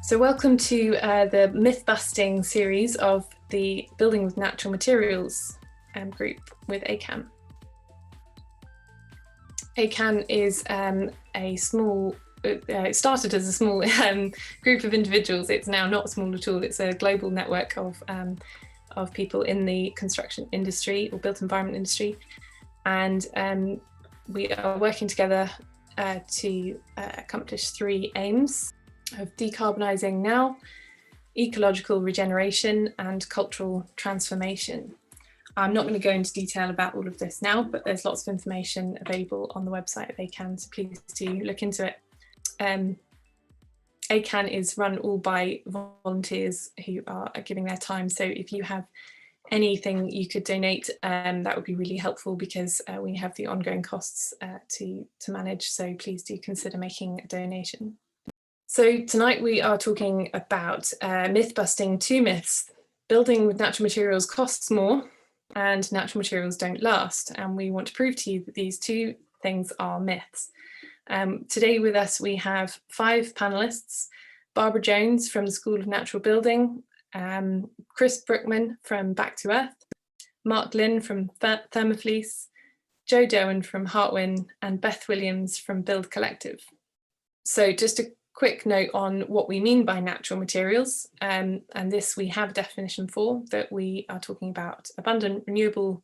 So welcome to the myth-busting series of the Building with Natural Materials group with ACAN. ACAN is a small, it started as a small group of individuals. It's now not small at all. It's a global network of people in the construction industry or built environment industry. And we are working together to accomplish three aims of decarbonising now, ecological regeneration, and cultural transformation. I'm not going to go into detail about all of this now, but there's lots of information available on the website of ACAN, so please do look into it. ACAN is run all by volunteers who are giving their time, so if you have anything you could donate, that would be really helpful, because we have the ongoing costs to manage, so please do consider making a donation. So tonight we are talking about myth-busting two myths. Building with natural materials costs more and natural materials don't last. And we want to prove to you that these two things are myths. Today with us we have 5 panellists: Barbara Jones from the School of Natural Building, Chris Brookman from Back to Earth, Mark Lynn from Thermofleece, Joe Doan from Hartwin, and Beth Williams from Build Collective. So just a quick note on what we mean by natural materials, and this we have a definition for, that we are talking about abundant renewable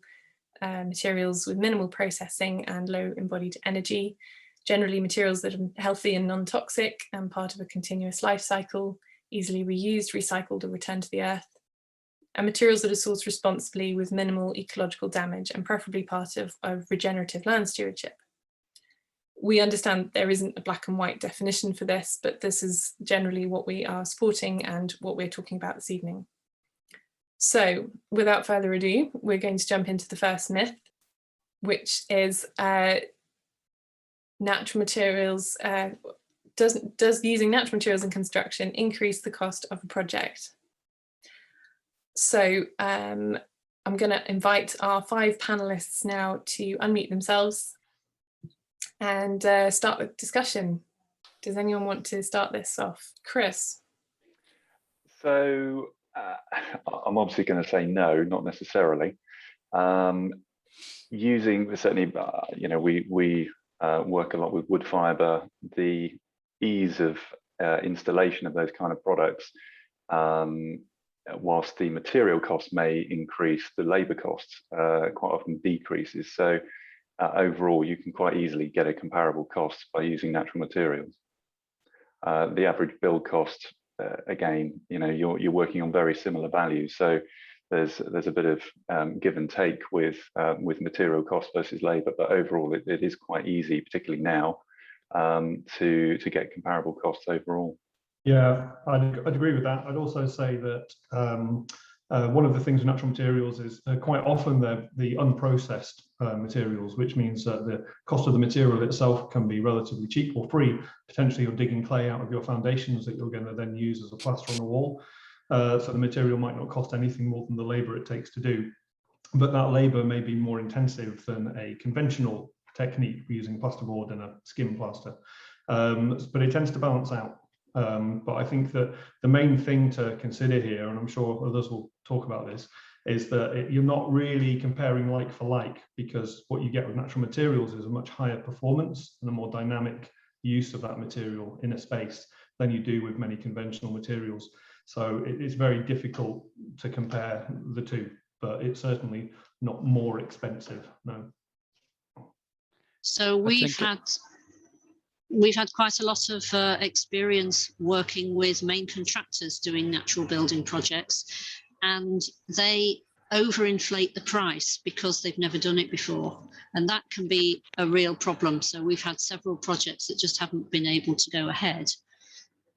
materials with minimal processing and low embodied energy, generally materials that are healthy and non-toxic and part of a continuous life cycle, easily reused, recycled, or returned to the earth, and materials that are sourced responsibly with minimal ecological damage and preferably part of regenerative land stewardship. We understand there isn't a black and white definition for this, but this is generally what we are supporting and what we're talking about this evening. So without further ado, we're going to jump into the first myth, which is natural materials, does using natural materials in construction increase the cost of a project? So I'm going to invite our 5 panelists now to unmute themselves and start the discussion. Does anyone want to start this off? Chris? So I'm obviously going to say no, not necessarily. Using, certainly, we work a lot with wood fibre. The ease of installation of those kind of products, whilst the material costs may increase, the labour costs quite often decreases. So overall, you can quite easily get a comparable cost by using natural materials. The average build cost, again, you're working on very similar values, so there's a bit of give and take with material cost versus labour, but overall it is quite easy, particularly now, to get comparable costs overall. Yeah, I'd agree with that. I'd also say that one of the things with natural materials is quite often they're the unprocessed materials, which means that the cost of the material itself can be relatively cheap or free. Potentially you're digging clay out of your foundations that you're going to then use as a plaster on a wall. So the material might not cost anything more than the labour it takes to do. But that labour may be more intensive than a conventional technique using plasterboard and a skim plaster. But it tends to balance out. But I think that the main thing to consider here, and I'm sure others will talk about this, is that you're not really comparing like for like, because what you get with natural materials is a much higher performance and a more dynamic use of that material in a space than you do with many conventional materials. So it's very difficult to compare the two, but it's certainly not more expensive, no. So we've had quite a lot of experience working with main contractors doing natural building projects, and they overinflate the price because they've never done it before, and that can be a real problem. So we've had several projects that just haven't been able to go ahead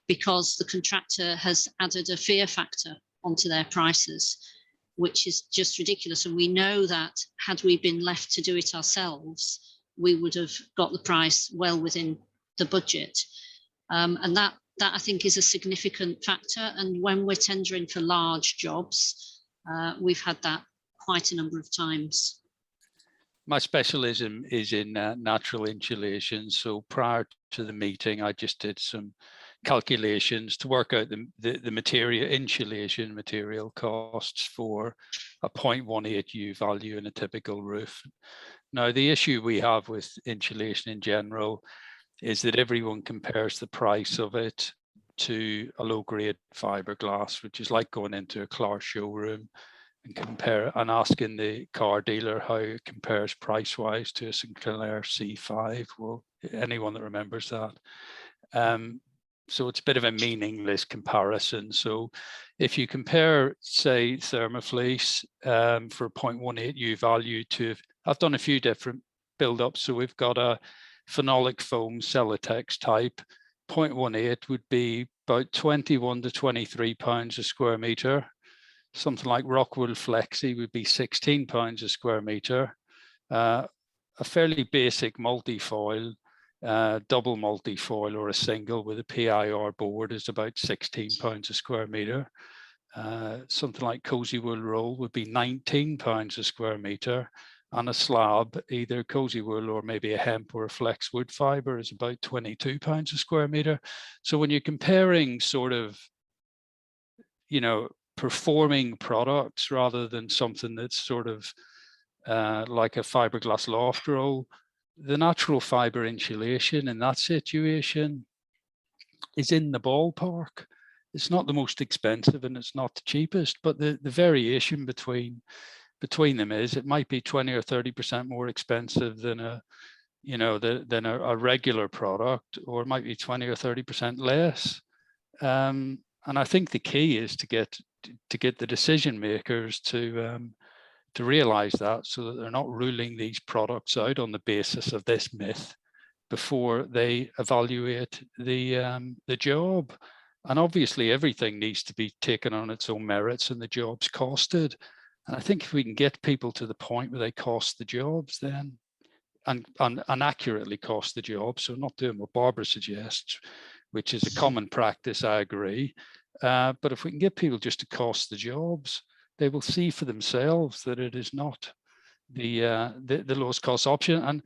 because the contractor has added a fear factor onto their prices, which is just ridiculous. And we know that had we been left to do it ourselves, we would have got the price well within the budget, and that I think is a significant factor. And when we're tendering for large jobs, we've had that quite a number of times. My specialism is in natural insulation. So prior to the meeting, I just did some calculations to work out the material insulation material costs for a 0.18 U value in a typical roof. Now, the issue we have with insulation in general is that everyone compares the price of it to a low-grade fiberglass, which is like going into a Clark showroom and asking the car dealer how it compares price-wise to a Sinclair C5. Well, anyone that remembers that. So it's a bit of a meaningless comparison. So if you compare, say, Thermofleece for 0.18 U value to, I've done a few different build-ups. So we've got a phenolic foam Celotex type. 0.18 would be about 21 to 23 pounds a square meter. Something like Rockwool Flexi would be 16 pounds a square meter. A fairly basic multi-foil, double multi-foil or a single with a PIR board is about 16 pounds a square meter. Something like Cozy Wool Roll would be 19 pounds a square meter. And a slab, either Cozy Wool or maybe a hemp or a flex wood fiber, is about 22 pounds a square meter. So when you're comparing sort of, you know, performing products rather than something that's sort of like a fiberglass loft roll, the natural fiber insulation in that situation is in the ballpark. It's not the most expensive and it's not the cheapest, but the variation between them is it might be 20 or 30% more expensive than a, you know, than a regular product, or it might be 20 or 30% less. And I think the key is to get the decision makers to realize that, so that they're not ruling these products out on the basis of this myth before they evaluate the job. And obviously everything needs to be taken on its own merits and the job's costed. And I think if we can get people to the point where they cost the jobs, then and accurately cost the job, so not doing what Barbara suggests, which is a common practice, I agree. But if we can get people just to cost the jobs, they will see for themselves that it is not the lowest cost option. And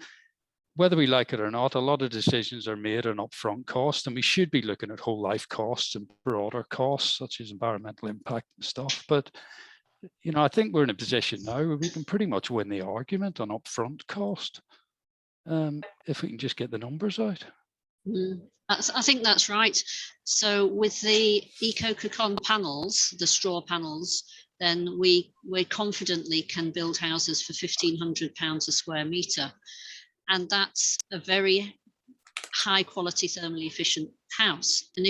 whether we like it or not, a lot of decisions are made on upfront cost, and we should be looking at whole life costs and broader costs, such as environmental impact and stuff. But you know, I think we're in a position now where we can pretty much win the argument on upfront cost if we can just get the numbers out. I think that's right. So with the ACAN panels, the straw panels, then we confidently can build houses for £1,500 a square metre. And that's a very high quality thermally efficient house. And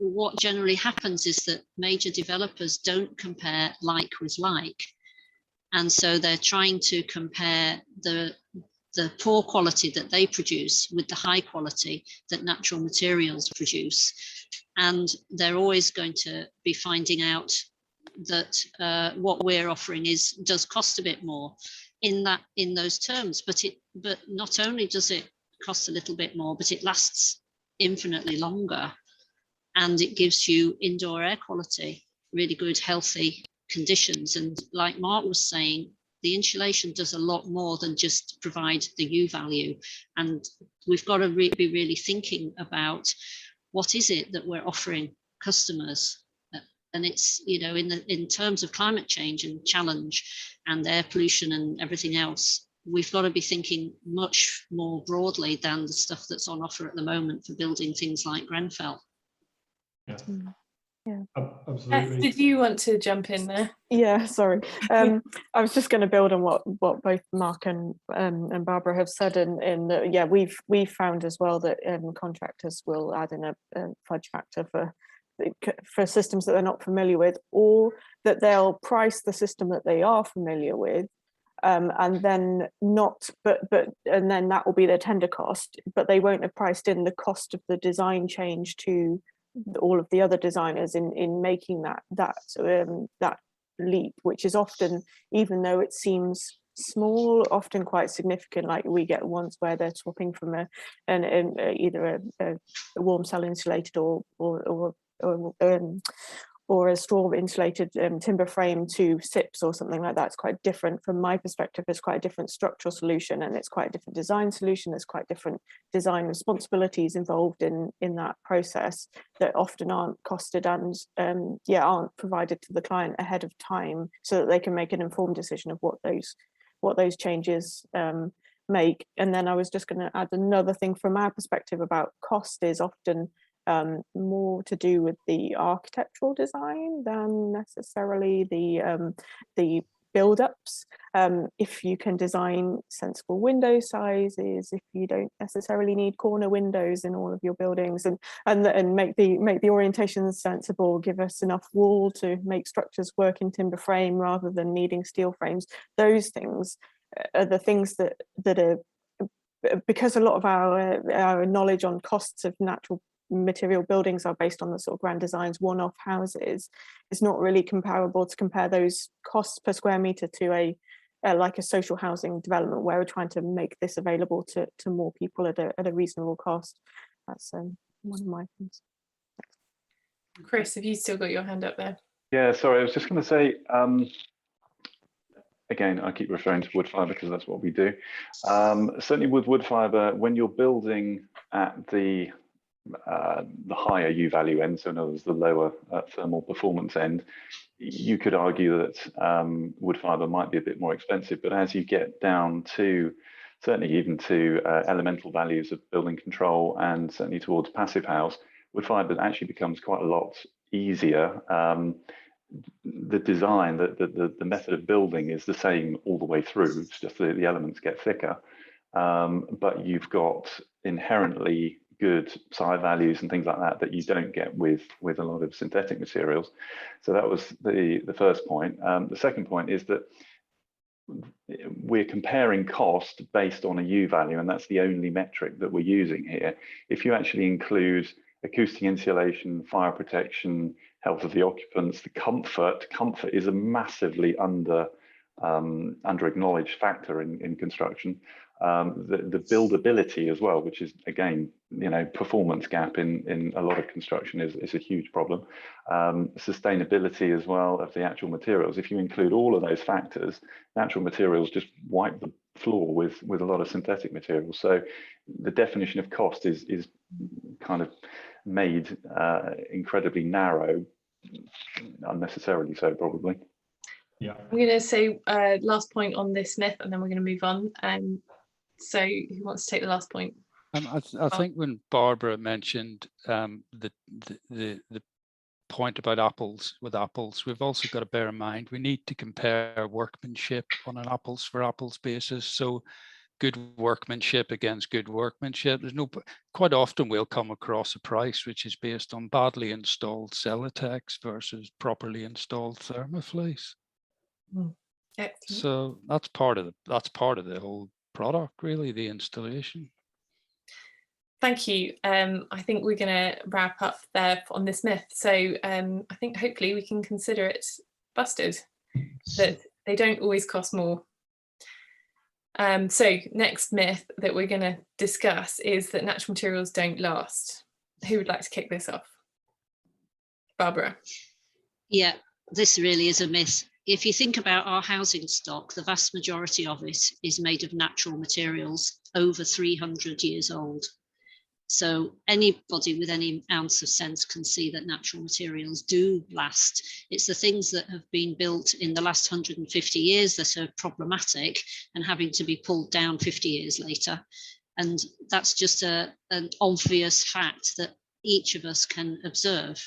what generally happens is that major developers don't compare like with like. And so they're trying to compare the poor quality that they produce with the high quality that natural materials produce. And they're always going to be finding out that what we're offering does cost a bit more in those terms. But not only does it cost a little bit more, but it lasts infinitely longer. And it gives you indoor air quality, really good, healthy conditions. And like Mark was saying, the insulation does a lot more than just provide the U value. And we've got to be really thinking about what is it that we're offering customers. And it's, you know, in terms of climate change and challenge and air pollution and everything else, we've got to be thinking much more broadly than the stuff that's on offer at the moment for building things like Grenfell. Yeah, absolutely. Did you want to jump in there? Yeah, sorry. I was just going to build on what both Mark and Barbara have said, and yeah, we've found as well that contractors will add in a fudge factor for systems that they're not familiar with, or that they'll price the system that they are familiar with, and then and then that will be their tender cost, but they won't have priced in the cost of the design change to all of the other designers in making that leap, which is often, even though it seems small, often quite significant. Like we get ones where they're swapping from either a warm cell insulated or or a straw insulated timber frame to SIPs or something like that. It's quite different from my perspective. It's quite a different structural solution, and it's quite a different design solution. There's quite different design responsibilities involved in that process that often aren't costed and aren't provided to the client ahead of time, so that they can make an informed decision of what those changes make. And then I was just going to add another thing from our perspective about cost is often more to do with the architectural design than necessarily the build-ups. If you can design sensible window sizes, if you don't necessarily need corner windows in all of your buildings, and make the orientation sensible, give us enough wall to make structures work in timber frame rather than needing steel frames. Those things are the things that are, because a lot of our knowledge on costs of natural material buildings are based on the sort of grand designs, one-off houses. It's not really comparable to compare those costs per square meter to like a social housing development where we're trying to make this available to more people at a reasonable cost. That's one of my things. Chris, have you still got your hand up there? Yeah, sorry, I was just going to say, again, I keep referring to wood fibre because that's what we do. Certainly with wood fibre, when you're building at the higher U value end, so in other words, the lower thermal performance end, you could argue that wood fibre might be a bit more expensive, but as you get down to, certainly even to elemental values of building control and certainly towards passive house, wood fibre actually becomes quite a lot easier. The design, the method of building is the same all the way through, it's just the elements get thicker, but you've got inherently good side values and things like that you don't get with a lot of synthetic materials. So that was the first point. The second point is that we're comparing cost based on a U value, and that's the only metric that we're using here. If you actually include acoustic insulation, fire protection, health of the occupants, the comfort is a massively under acknowledged factor in construction. The buildability as well, which is again, performance gap in a lot of construction is a huge problem. Sustainability as well of the actual materials. If you include all of those factors, natural materials just wipe the floor with a lot of synthetic materials. So the definition of cost is kind of made incredibly narrow, unnecessarily so probably. Yeah, I'm going to say last point on this myth, and then we're going to move on. So who wants to take the last point? I think when Barbara mentioned the point about apples with apples, we've also got to bear in mind we need to compare workmanship on an apples for apples basis. So good workmanship against good workmanship. Quite often we'll come across a price which is based on badly installed Celotex versus properly installed Thermoflace. So that's part of the whole product, really, the installation. Thank you. I think we're going to wrap up there on this myth. So I think hopefully we can consider it busted, that they don't always cost more. So next myth that we're going to discuss is that natural materials don't last. Who would like to kick this off? Barbara. Yeah, this really is a myth. If you think about our housing stock, the vast majority of it is made of natural materials over 300 years old. So anybody with any ounce of sense can see that natural materials do last. It's the things that have been built in the last 150 years that are problematic and having to be pulled down 50 years later. And that's just an obvious fact that each of us can observe.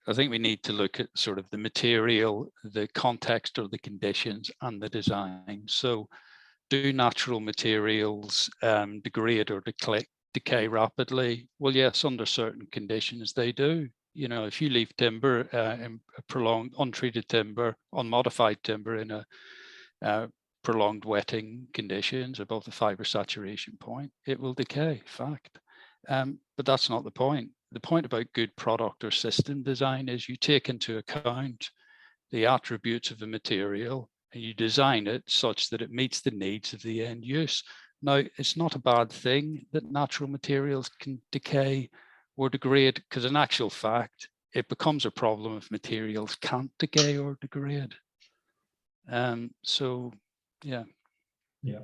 I think we need to look at sort of the material, the context or the conditions and the design. So do natural materials degrade or decay rapidly? Well, yes, under certain conditions they do. If you leave timber, in prolonged untreated timber, unmodified timber in a prolonged wetting conditions above the fiber saturation point, it will decay, fact. But that's not the point. The point about good product or system design is you take into account the attributes of a material and you design it such that it meets the needs of the end use. Now, it's not a bad thing that natural materials can decay or degrade, because in actual fact, it becomes a problem if materials can't decay or degrade. So, yeah. Yeah.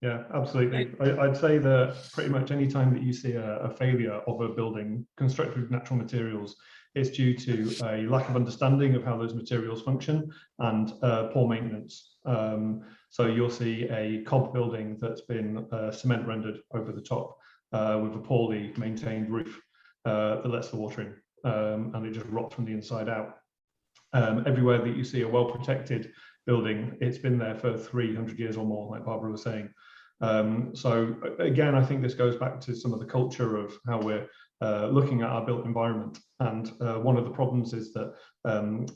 Yeah, absolutely. I'd say that pretty much any time that you see a failure of a building constructed with natural materials, it's due to a lack of understanding of how those materials function and poor maintenance. So you'll see a cob building that's been cement rendered over the top with a poorly maintained roof that lets the water in, and it just rots from the inside out. Everywhere that you see a well-protected building, it's been there for 300 years or more, like Barbara was saying. So again, I think this goes back to some of the culture of how we're looking at our built environment. And one of the problems is that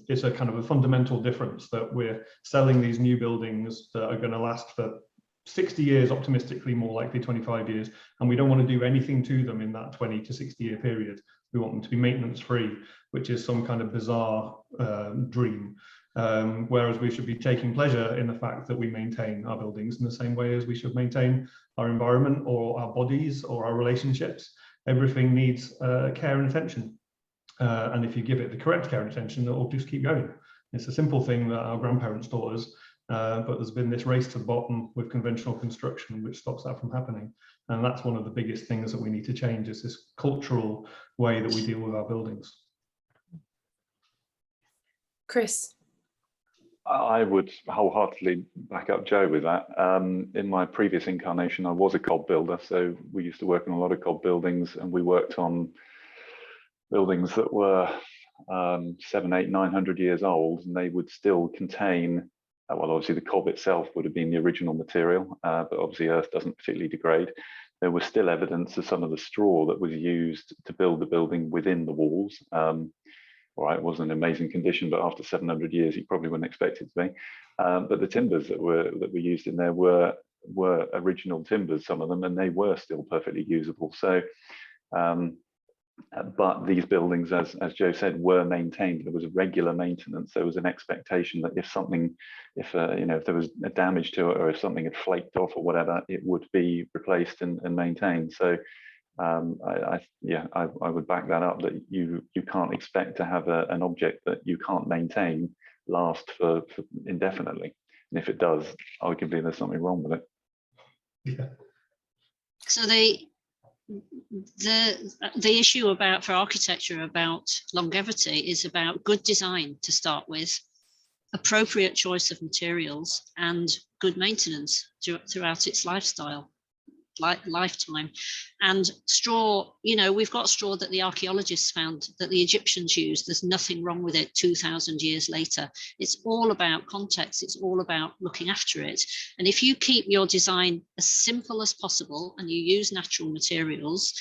it's a kind of a fundamental difference that we're selling these new buildings that are going to last for 60 years, optimistically more likely 25 years, and we don't want to do anything to them in that 20 to 60 year period. We want them to be maintenance free, which is some kind of bizarre dream. Whereas we should be taking pleasure in the fact that we maintain our buildings in the same way as we should maintain our environment or our bodies or our relationships. Everything needs care and attention. And if you give it the correct care and attention, it will just keep going. It's a simple thing that our grandparents taught us, but there's been this race to the bottom with conventional construction, which stops that from happening. And that's one of the biggest things that we need to change, is this cultural way that we deal with our buildings. Chris? I would wholeheartedly back up Joe with that. In my previous incarnation, I was a cob builder, so we used to work on a lot of cob buildings, and we worked on buildings that were 700, 800, 900 years old, and they would still contain, well, obviously the cob itself would have been the original material, but obviously earth doesn't particularly degrade. There was still evidence of some of the straw that was used to build the building within the walls. All right, it wasn't an amazing condition, but after 700 years, you probably wouldn't expect it to be. But the timbers that were used in there were original timbers, some of them, and they were still perfectly usable. So, but these buildings, as Joe said, were maintained. There was a regular maintenance. There was an expectation that if there was a damage to it, or if something had flaked off or whatever, it would be replaced and maintained. So. I would back that up, that you can't expect to have an object that you can't maintain last for indefinitely, and if it does, arguably there's something wrong with it. Yeah. So the issue for architecture about longevity is about good design to start with, appropriate choice of materials, and good maintenance throughout its lifetime. And straw, we've got straw that the archaeologists found that the Egyptians used. There's nothing wrong with it 2,000 years later. It's all about context. It's all about looking after it. And if you keep your design as simple as possible, and you use natural materials,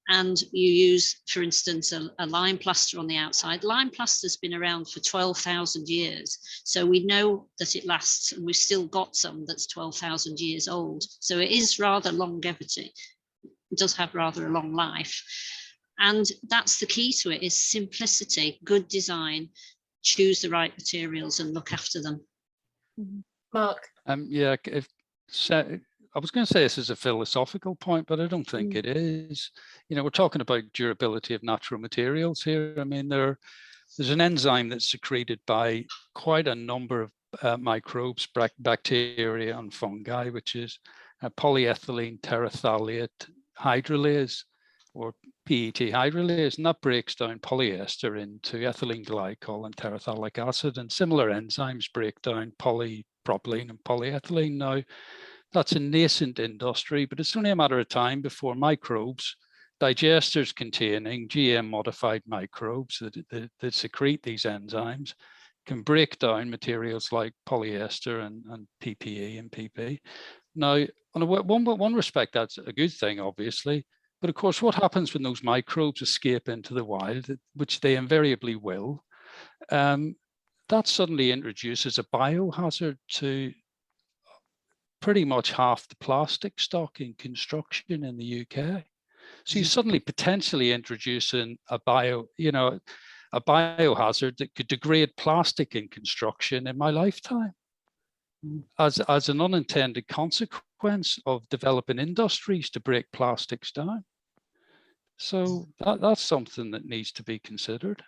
and you use, for instance, a lime plaster on the outside. Lime plaster's been around for 12,000 years. So we know that it lasts, and we've still got some that's 12,000 years old. So it is rather longevity. It does have rather a long life. And that's the key to it, is simplicity, good design, choose the right materials and look after them. Mark? Yeah, I was going to say this is a philosophical point, but I don't think it is. We're talking about durability of natural materials here. I mean, there's an enzyme that's secreted by quite a number of microbes, bacteria and fungi, which is polyethylene terephthalate hydrolase, or PET hydrolase, and that breaks down polyester into ethylene glycol and terephthalic acid, and similar enzymes break down polypropylene and polyethylene. Now, that's a nascent industry, but it's only a matter of time before microbes, digesters containing GM modified microbes that secrete these enzymes, can break down materials like polyester and PPE and PP. Now, on one respect, that's a good thing, obviously. But of course, what happens when those microbes escape into the wild, which they invariably will, that suddenly introduces a biohazard to pretty much half the plastic stock in construction in the UK. So you suddenly potentially introducing a biohazard that could degrade plastic in construction in my lifetime as an unintended consequence of developing industries to break plastics down. So that's something that needs to be considered.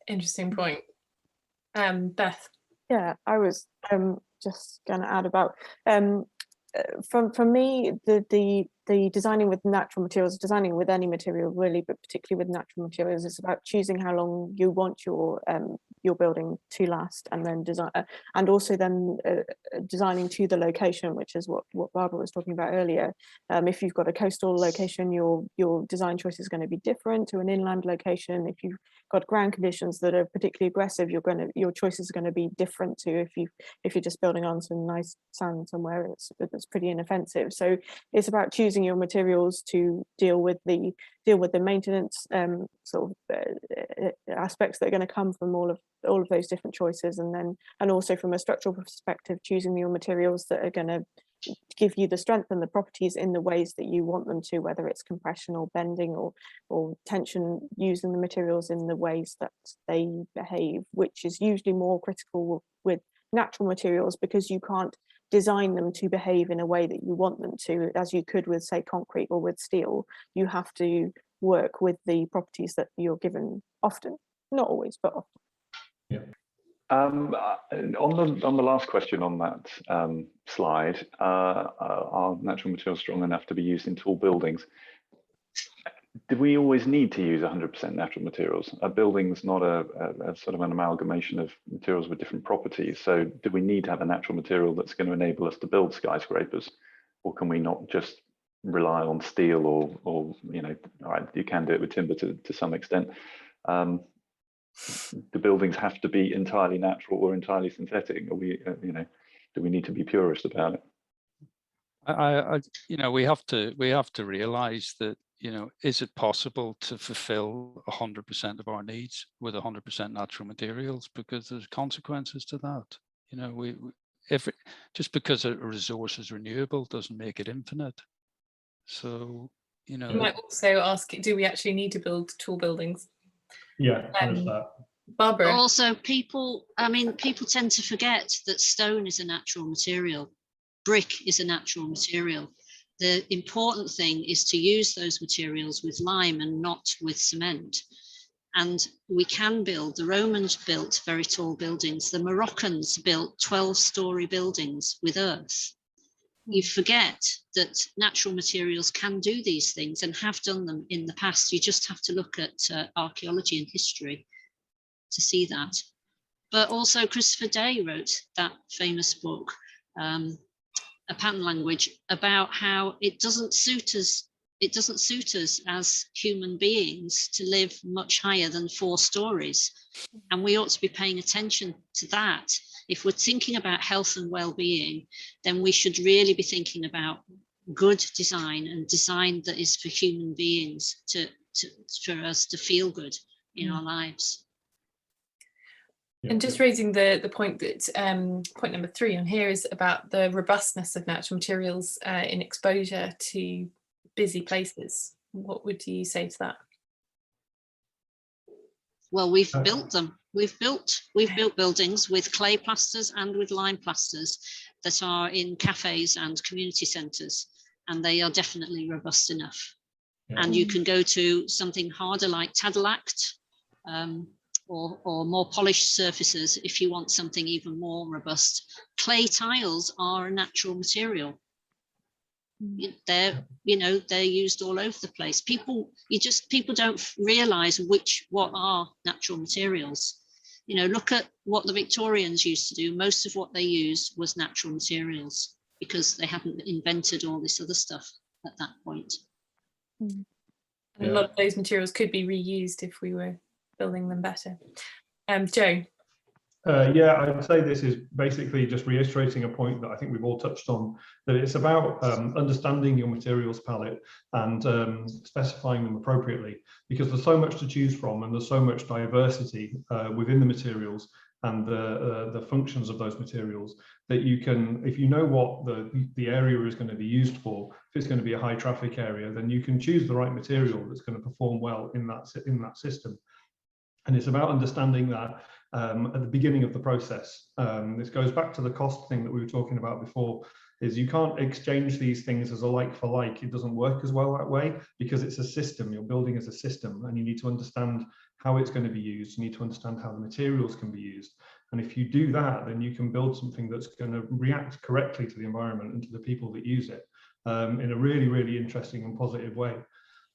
Interesting point. Beth. Yeah, I was just going to add about from me, the designing with natural materials, designing with any material really, but particularly with natural materials, is about choosing how long you want your building to last, and then design, and also then designing to the location, which is what Barbara was talking about earlier. If you've got a coastal location, your design choice is going to be different to an inland location. If you've got ground conditions that are particularly aggressive, your choices are going to be different to if you're just building on some nice sand somewhere that's pretty inoffensive. So it's about choosing your materials to deal with the maintenance aspects that are going to come from all of those different choices, and also from a structural perspective, choosing your materials that are going to give you the strength and the properties in the ways that you want them to, whether it's compression or bending or tension, using the materials in the ways that they behave, which is usually more critical with natural materials, because you can't design them to behave in a way that you want them to, as you could with, say, concrete or with steel. You have to work with the properties that you're given, often, not always, but often. Yeah. On the last question on that slide, are natural materials strong enough to be used in tall buildings? Do we always need to use 100% natural materials? A building's not a sort of an amalgamation of materials with different properties. So do we need to have a natural material that's going to enable us to build skyscrapers? Or can we not just rely on steel or you know, all right, you can do it with timber to some extent. The buildings have to be entirely natural or entirely synthetic? Or you know, do we need to be purist about it? You know, we have to realize that, you know, is it possible to fulfill 100% of our needs with 100% natural materials? Because there's consequences to that. You know, just because a resource is renewable doesn't make it infinite. So, you know, you might also ask, do we actually need to build tall buildings? Yeah, that. Barbara. Also, people tend to forget that stone is a natural material. Brick is a natural material. The important thing is to use those materials with lime and not with cement. And we can build, the Romans built very tall buildings. The Moroccans built 12-story buildings with earth. You forget that natural materials can do these things and have done them in the past. You just have to look at archaeology and history to see that. But also Christopher Day wrote that famous book, A Pattern Language, about how it doesn't suit us as human beings to live much higher than 4 stories. And we ought to be paying attention to that. If we're thinking about health and well-being, then we should really be thinking about good design, and design that is for human beings, for us to feel good in our lives. And just raising the point that point number 3 on here is about the robustness of natural materials in exposure to busy places. What would you say to that? Well, we've built them. We've built buildings with clay plasters and with lime plasters that are in cafes and community centres, and they are definitely robust enough. Yeah. And you can go to something harder like Tadalact, or more polished surfaces if you want something even more robust. Clay tiles are a natural material. They're used all over the place. People don't realize what are natural materials. You know, look at what the Victorians used to do. Most of what they used was natural materials, because they hadn't invented all this other stuff at that point. And a lot of those materials could be reused if we were building them better. Joe. Yeah, I would say this is basically just reiterating a point that I think we've all touched on, that it's about understanding your materials palette and specifying them appropriately, because there's so much to choose from and there's so much diversity within the materials and the functions of those materials, that you can, if you know what the area is going to be used for, if it's going to be a high traffic area, then you can choose the right material that's going to perform well in that system. And it's about understanding that at the beginning of the process. This goes back to the cost thing that we were talking about before. is you can't exchange these things as a like for like. It doesn't work as well that way, because it's a system. You're building as a system, and you need to understand how it's going to be used. You need to understand how the materials can be used. And if you do that, then you can build something that's going to react correctly to the environment and to the people that use it in a really, really interesting and positive way.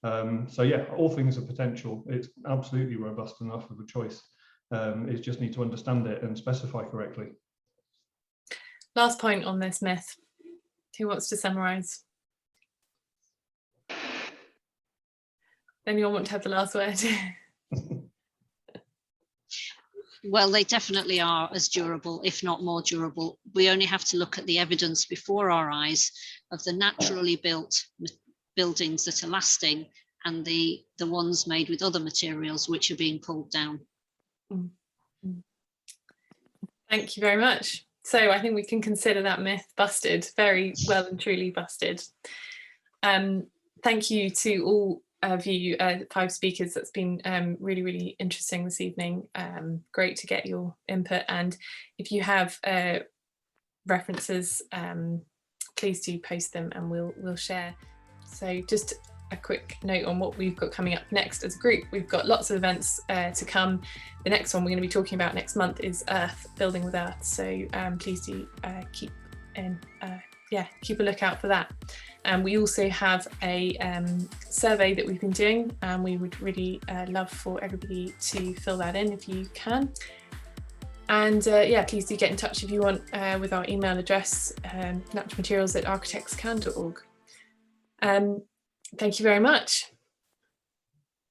So yeah, all things are potential. It's absolutely robust enough of a choice. You just need to understand it and specify correctly. Last point on this myth. Who wants to summarise? Anyone want to have the last word? Well, they definitely are as durable, if not more durable. We only have to look at the evidence before our eyes of the naturally built buildings that are lasting and the ones made with other materials which are being pulled down. Thank you very much. So I think we can consider that myth busted, very well and truly busted. Thank you to all of you 5 speakers. That's been really, really interesting this evening. Great to get your input, and if you have references, please do post them and we'll share. So just a quick note on what we've got coming up next as a group. We've got lots of events to come. The next one we're going to be talking about next month is Earth, building with Earth. So please do keep a lookout for that. We also have a survey that we've been doing, and we would really love for everybody to fill that in if you can. And please do get in touch if you want with our email address, naturalmaterials@architectscan.org. Thank you very much.